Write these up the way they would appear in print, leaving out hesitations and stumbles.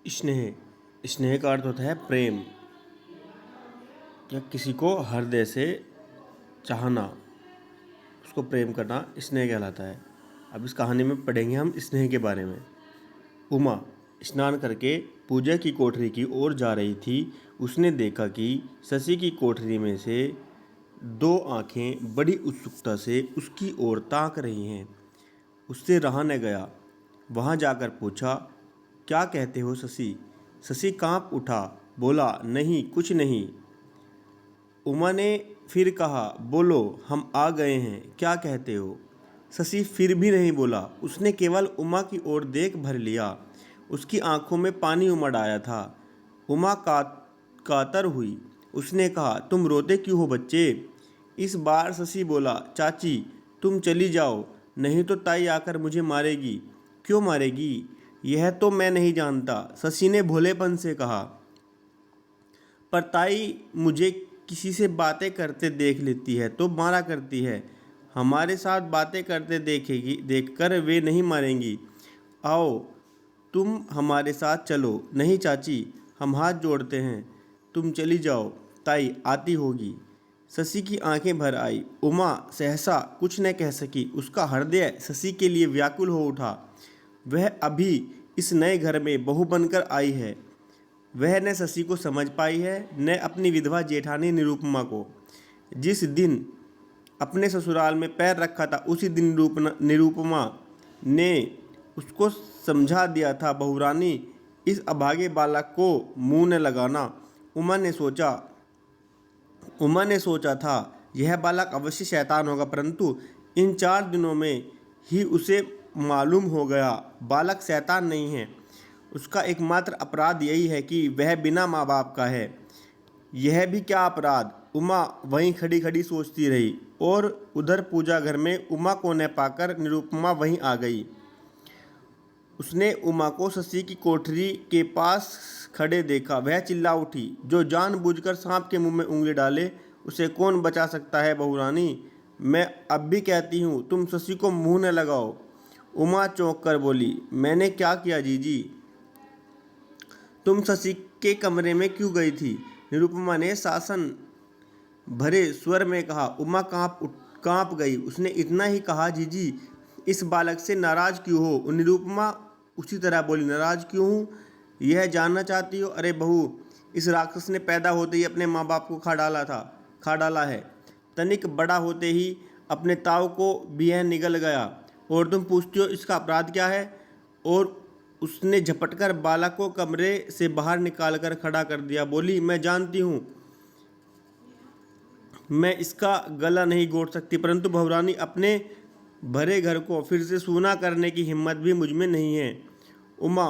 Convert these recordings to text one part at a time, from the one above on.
स्नेह। स्नेह का अर्थ होता है प्रेम या किसी को हृदय से चाहना, उसको प्रेम करना स्नेह कहलाता है। अब इस कहानी में पढ़ेंगे हम स्नेह के बारे में। उमा स्नान करके पूजा की कोठरी की ओर जा रही थी। उसने देखा कि शशि की कोठरी में से दो आंखें बड़ी उत्सुकता से उसकी ओर ताक रही हैं। उससे रहा न गया। वहां जाकर पूछा, क्या कहते हो शशि? शशि कांप उठा, बोला, नहीं कुछ नहीं। उमा ने फिर कहा, बोलो, हम आ गए हैं, क्या कहते हो? शशि फिर भी नहीं बोला। उसने केवल उमा की ओर देख भर लिया। उसकी आंखों में पानी उमड़ आया था। उमा कातर हुई। उसने कहा, तुम रोते क्यों हो बच्चे? इस बार शशि बोला, चाची तुम चली जाओ, नहीं तो ताई आकर मुझे मारेगी। क्यों मारेगी? यह तो मैं नहीं जानता, शशि ने भोलेपन से कहा। पर ताई मुझे किसी से बातें करते देख लेती है तो मारा करती है। हमारे साथ बातें करते देखेगी, देखकर वे नहीं मारेंगी। आओ तुम हमारे साथ चलो। नहीं चाची, हम हाथ जोड़ते हैं, तुम चली जाओ, ताई आती होगी। शशि की आंखें भर आई। उमा सहसा कुछ न कह सकी। उसका हृदय शशि के लिए व्याकुल हो उठा। वह अभी इस नए घर में बहू बनकर आई है। वह न शशि को समझ पाई है, न अपनी विधवा जेठानी निरुपमा को। जिस दिन अपने ससुराल में पैर रखा था उसी दिन निरुपमा ने उसको समझा दिया था, बहुरानी इस अभागे बालक को मुंह न लगाना। उमा ने सोचा था यह बालक अवश्य शैतान होगा, परंतु इन 4 दिनों में ही उसे मालूम हो गया बालक शैतान नहीं है। उसका एकमात्र अपराध यही है कि वह बिना माँ बाप का है। यह भी क्या अपराध? उमा वहीं खड़ी खड़ी सोचती रही और उधर पूजा घर में उमा को न पाकर निरुपमा वहीं आ गई। उसने उमा को शशि की कोठरी के पास खड़े देखा। वह चिल्ला उठी, जो जानबूझकर सांप के मुंह में उंगली डाले उसे कौन बचा सकता है बहुरानी? मैं अब भी कहती हूँ तुम शशि को मुंह न लगाओ। उमा चौंक कर बोली, मैंने क्या किया जीजी? तुम शशि के कमरे में क्यों गई थी? निरुपमा ने शासन भरे स्वर में कहा। उमा कांप गई। उसने इतना ही कहा, जीजी इस बालक से नाराज क्यों हो? निरुपमा उसी तरह बोली, नाराज क्यों हूँ यह जानना चाहती हो? अरे बहू, इस राक्षस ने पैदा होते ही अपने माँ बाप को खा डाला है। तनिक बड़ा होते ही अपने ताऊ को भी यह निगल गया और तुम पूछती हो इसका अपराध क्या है? और उसने झपटकर बालक को कमरे से बाहर निकालकर खड़ा कर दिया। बोली, मैं जानती हूँ मैं इसका गला नहीं घोट सकती, परंतु बहुरानी अपने भरे घर को फिर से सूना करने की हिम्मत भी मुझ में नहीं है। उमा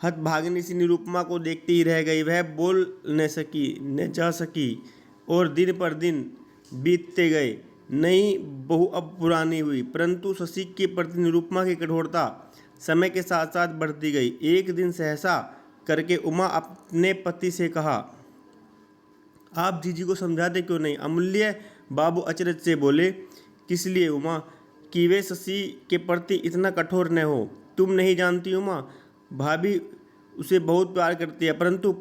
हतभागिनी सी निरुपमा को देखती ही रह गई। वह बोल न सकी न जा सकी और दिन पर दिन बीतते गए। नई बहू अब पुरानी हुई, परंतु शशि के प्रति निरुपमा की कठोरता समय के साथ साथ बढ़ती गई। एक दिन सहसा करके उमा अपने पति से कहा, आप जीजी को समझाते क्यों नहीं? अमूल्य बाबू अचरज से बोले, किस लिए उमा? कि वे शशि के प्रति इतना कठोर न हो। तुम नहीं जानती उमा, भाभी उसे बहुत प्यार करती है, परंतु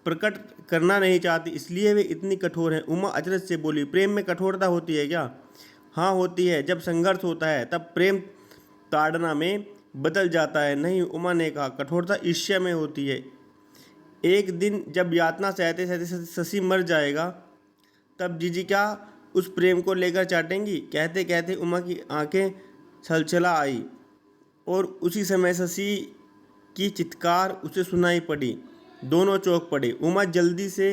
प्रकट करना नहीं चाहती, इसलिए वे इतनी कठोर हैं। उमा अचरज से बोली, प्रेम में कठोरता होती है क्या? हाँ होती है। जब संघर्ष होता है तब प्रेम ताड़ना में बदल जाता है। नहीं, उमा ने कहा, कठोरता ईर्ष्या में होती है। एक दिन जब यातना सहते सहते शशि मर जाएगा तब जीजी क्या उस प्रेम को लेकर चाटेंगी? कहते कहते उमा की आंखें छलछला आई और उसी समय शशि की चित्कार उसे सुनाई पड़ी। दोनों चौंक पड़े। उमा जल्दी से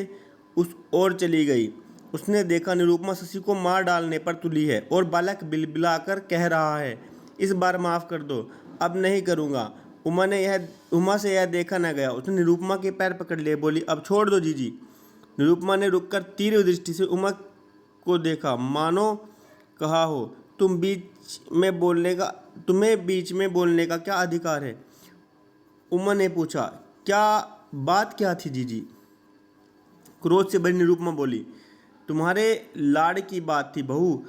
उस ओर चली गई। उसने देखा निरुपमा शशि को मार डालने पर तुली है और बालक बिलबिलाकर कह रहा है, इस बार माफ़ कर दो, अब नहीं करूँगा। उमा से यह देखा न गया। उसने निरुपमा के पैर पकड़ लिए, बोली, अब छोड़ दो जीजी। निरुपमा ने रुककर तीव्र दृष्टि से उमा को देखा, मानो कहा हो, तुम्हें बीच में बोलने का क्या अधिकार है? उमा ने पूछा, बात क्या थी जीजी? क्रोध से भरी निरुपमा बोली, तुम्हारे लाड़ की बात थी बहू।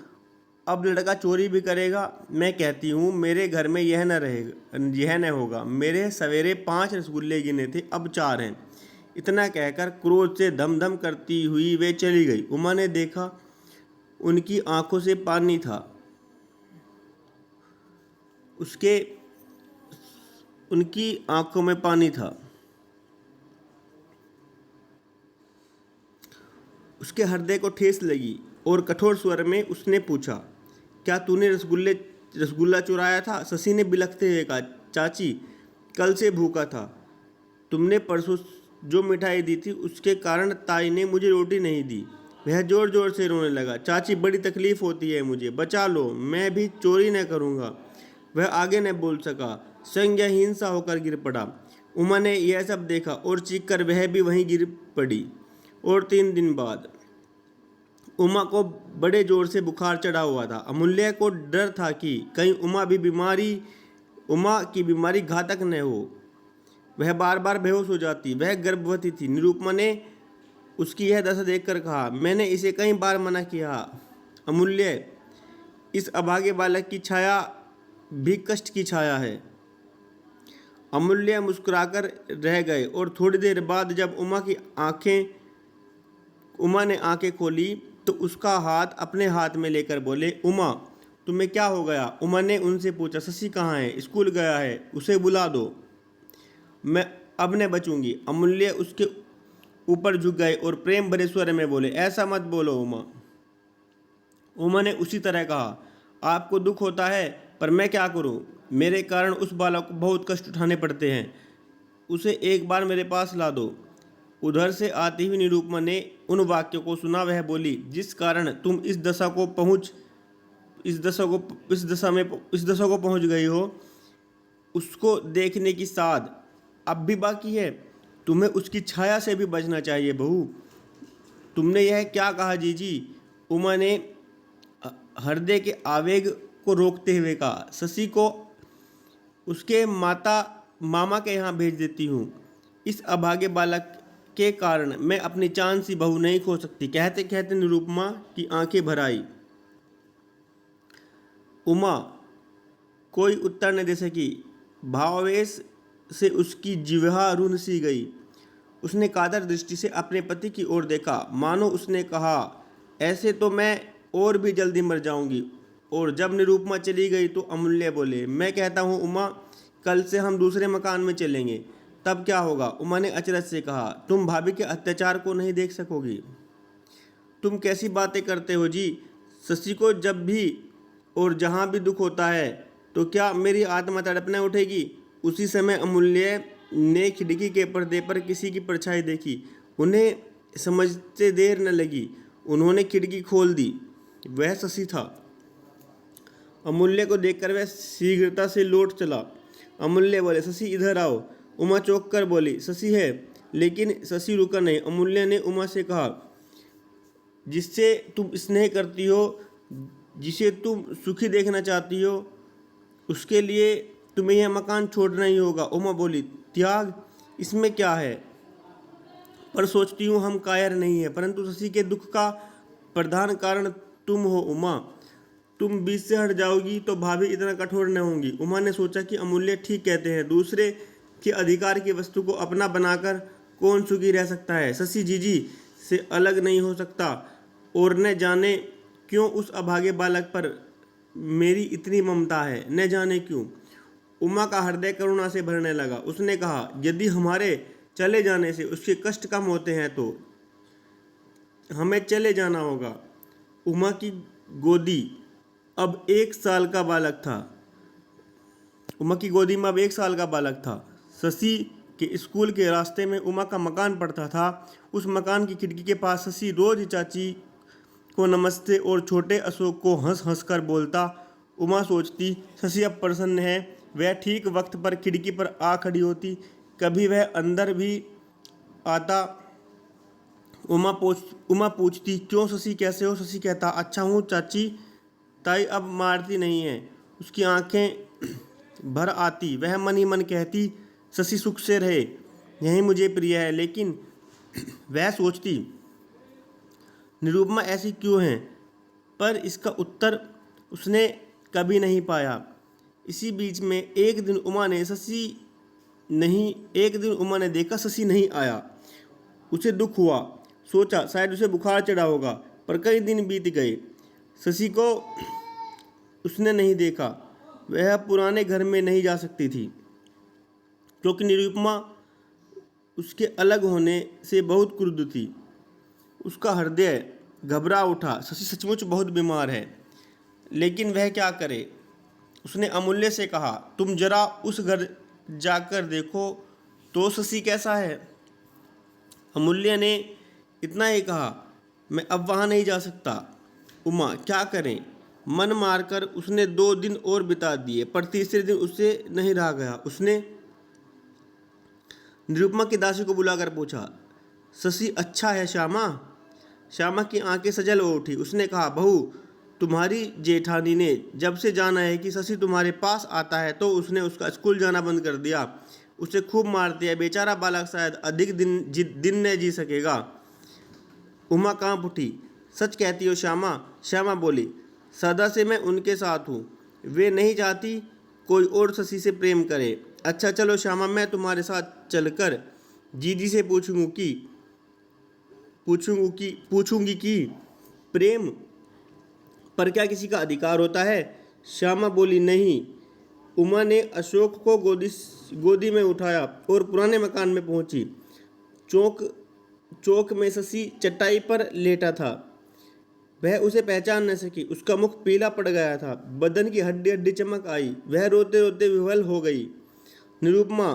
अब लड़का चोरी भी करेगा। मैं कहती हूँ मेरे घर में यह न रहेगा, यह न होगा। मेरे सवेरे 5 रसगुल्ले गिने थे, अब 4 हैं। इतना कहकर क्रोध से धम धम करती हुई वे चली गई। उमा ने देखा उनकी आंखों से पानी था, उनकी आंखों में पानी था। उसके हृदय को ठेस लगी और कठोर स्वर में उसने पूछा, क्या तूने रसगुल्ला चुराया था? शशि ने बिलखते हुए कहा, चाची कल से भूखा था। तुमने परसों जो मिठाई दी थी उसके कारण ताई ने मुझे रोटी नहीं दी। वह जोर जोर से रोने लगा। चाची बड़ी तकलीफ होती है मुझे, बचा लो, मैं भी चोरी न करूँगा। वह आगे न बोल सका, संज्ञाहीन सा होकर गिर पड़ा। उमा ने यह सब देखा और चीख कर वह भी वहीं गिर पड़ी। और 3 दिन बाद उमा को बड़े जोर से बुखार चढ़ा हुआ था। अमूल्य को डर था कि कहीं उमा की बीमारी घातक न हो। वह बार बार बेहोश हो जाती। वह गर्भवती थी। निरुपमा ने उसकी यह दशा देखकर कहा, मैंने इसे कई बार मना किया। अमूल्य, इस अभागे बालक की छाया भी कष्ट की छाया है। अमूल्य मुस्कुराकर रह गए और थोड़ी देर बाद जब उमा ने आंखें खोली तो उसका हाथ अपने हाथ में लेकर बोले, उमा तुम्हें क्या हो गया? उमा ने उनसे पूछा, शशि कहाँ है? स्कूल गया है, उसे बुला दो, मैं अब न बचूंगी। अमूल्य उसके ऊपर झुक गए और प्रेम भरे स्वर में बोले, ऐसा मत बोलो उमा। उमा ने उसी तरह कहा, आपको दुख होता है पर मैं क्या करूं? मेरे कारण उस बालक को बहुत कष्ट उठाने पड़ते हैं। उसे एक बार मेरे पास ला दो। उधर से आती हुई निरुपमा ने उन वाक्यों को सुना। वह बोली, जिस कारण तुम इस दशा को पहुंच गई हो, उसको देखने की साध अब भी बाकी है। तुम्हें उसकी छाया से भी बचना चाहिए बहू। तुमने यह क्या कहा जीजी? उमा ने हृदय के आवेग को रोकते हुए कहा, शशि को उसके मामा के यहाँ भेज देती हूँ। इस अभागे बालक के कारण मैं अपनी चांद सी बहू नहीं खो सकती। कहते कहते निरुपमा की आंखें भर आई। उमा कोई उत्तर न दे सकी। भावावेश से उसकी जिह्वा रुन सी गई। उसने कातर दृष्टि से अपने पति की ओर देखा, मानो उसने कहा, ऐसे तो मैं और भी जल्दी मर जाऊंगी। और जब निरुपमा चली गई तो अमूल्य बोले, मैं कहता हूँ उमा, कल से हम दूसरे मकान में चलेंगे, तब क्या होगा? उमा ने अचरज से कहा, तुम भाभी के अत्याचार को नहीं देख सकोगी। तुम कैसी बातें करते हो जी? शशि को जब भी और जहाँ भी दुख होता है तो क्या मेरी आत्मा तड़पने उठेगी? उसी समय अमूल्य ने खिड़की के पर्दे पर किसी की परछाई देखी। उन्हें समझते देर न लगी। उन्होंने खिड़की खोल दी। वह शशि था। अमूल्य को देखकर वह शीघ्रता से लौट चला। अमूल्य बोले, शशि इधर आओ। उमा चौंक कर बोली, शशि है? लेकिन शशि रुका नहीं। अमूल्य ने उमा से कहा, जिससे तुम स्नेह करती हो, जिसे तुम सुखी देखना चाहती हो, उसके लिए तुम्हें यह मकान छोड़ना ही होगा। उमा बोली, त्याग, इसमें क्या है? पर सोचती हूँ हम कायर नहीं है, परंतु शशि के दुख का प्रधान कारण तुम हो उमा। तुम बीच से हट जाओगी तो भाभी इतना कठोर न होंगी। उमा ने सोचा कि अमूल्य ठीक कहते हैं। दूसरे के अधिकार की वस्तु को अपना बनाकर कौन सुखी रह सकता है? शशि जीजी से अलग नहीं हो सकता और न जाने क्यों उस अभागे बालक पर मेरी इतनी ममता है, न जाने क्यों। उमा का हृदय करुणा से भरने लगा। उसने कहा, यदि हमारे चले जाने से उसके कष्ट कम होते हैं तो हमें चले जाना होगा। उमा की गोदी अब 1 साल का बालक था। उमा की गोदी में अब 1 साल का बालक था। शशि के स्कूल के रास्ते में उमा का मकान पड़ता था। उस मकान की खिड़की के पास शशि रोज चाची को नमस्ते और छोटे अशोक को हंस हंस कर बोलता। उमा सोचती, शशि अब प्रसन्न है। वह ठीक वक्त पर खिड़की पर आ खड़ी होती। कभी वह अंदर भी आता। उमा पूछती, क्यों शशि, कैसे हो? शशि कहता, अच्छा हूँ चाची, ताई अब मारती नहीं है। उसकी आंखें भर आती। वह मन ही मन कहती, शशि सुख से रहे, यही मुझे प्रिय है। लेकिन वह सोचती, निरुपमा ऐसी क्यों है? पर इसका उत्तर उसने कभी नहीं पाया। इसी बीच में एक दिन उमा ने देखा शशि नहीं आया। उसे दुख हुआ, सोचा शायद उसे बुखार चढ़ा होगा, पर कई दिन बीत गए, शशि को उसने नहीं देखा। वह पुराने घर में नहीं जा सकती थी क्योंकि निरुपमा उसके अलग होने से बहुत क्रुद्ध थी। उसका हृदय घबरा उठा। शशि सचमुच बहुत बीमार है, लेकिन वह क्या करे। उसने अमूल्य से कहा, तुम जरा उस घर जाकर देखो तो शशि कैसा है। अमूल्य ने इतना ही कहा, मैं अब वहाँ नहीं जा सकता। उमा क्या करें। मन मारकर उसने 2 दिन और बिता दिए, पर तीसरे दिन उससे नहीं रहा गया। उसने निरुपमा की दासी को बुलाकर पूछा, शशि अच्छा है श्यामा। श्यामा की आंखें सजल हो उठी। उसने कहा, बहू, तुम्हारी जेठानी ने जब से जाना है कि शशि तुम्हारे पास आता है तो उसने उसका स्कूल जाना बंद कर दिया, उसे खूब मारती है। बेचारा बालक शायद अधिक दिन न जी सकेगा। उमा कांप उठी। सच कहती हो श्यामा। श्यामा बोली, सदा से मैं उनके साथ हूँ। वे नहीं चाहती कोई और शशि से प्रेम करे। अच्छा चलो श्यामा, मैं तुम्हारे साथ चलकर जीजी से पूछूंगी कि प्रेम पर क्या किसी का अधिकार होता है। श्यामा बोली, नहीं। उमा ने अशोक को गोदी में उठाया और पुराने मकान में पहुंची। चौक में शशि चटाई पर लेटा था। वह उसे पहचान न सकी। उसका मुख पीला पड़ गया था, बदन की हड्डी हड्डी चमक आई। वह रोते रोते विह्वल हो गई। निरुपमा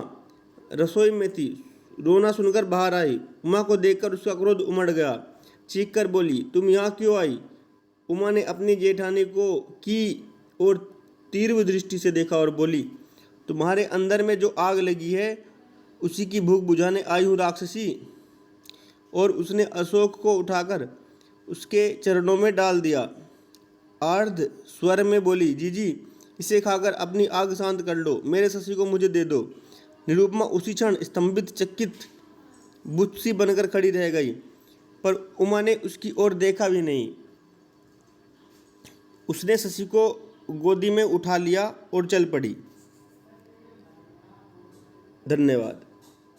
रसोई में थी, रोना सुनकर बाहर आई। उमा को देखकर उसका क्रोध उमड़ गया। चीख कर बोली, तुम यहाँ क्यों आई। उमा ने अपनी जेठानी को की और तीव्र दृष्टि से देखा और बोली, तुम्हारे अंदर में जो आग लगी है उसी की भूख बुझाने आई हूँ राक्षसी। और उसने अशोक को उठाकर उसके चरणों में डाल दिया। आर्ध स्वर में बोली, जीजी, इसे खाकर अपनी आग शांत कर लो। मेरे शशि को मुझे दे दो। निरुपमा उसी क्षण स्तंभित चकित बुत्सी बनकर खड़ी रह गई, पर उमा ने उसकी ओर देखा भी नहीं। उसने शशि को गोदी में उठा लिया और चल पड़ी। धन्यवाद।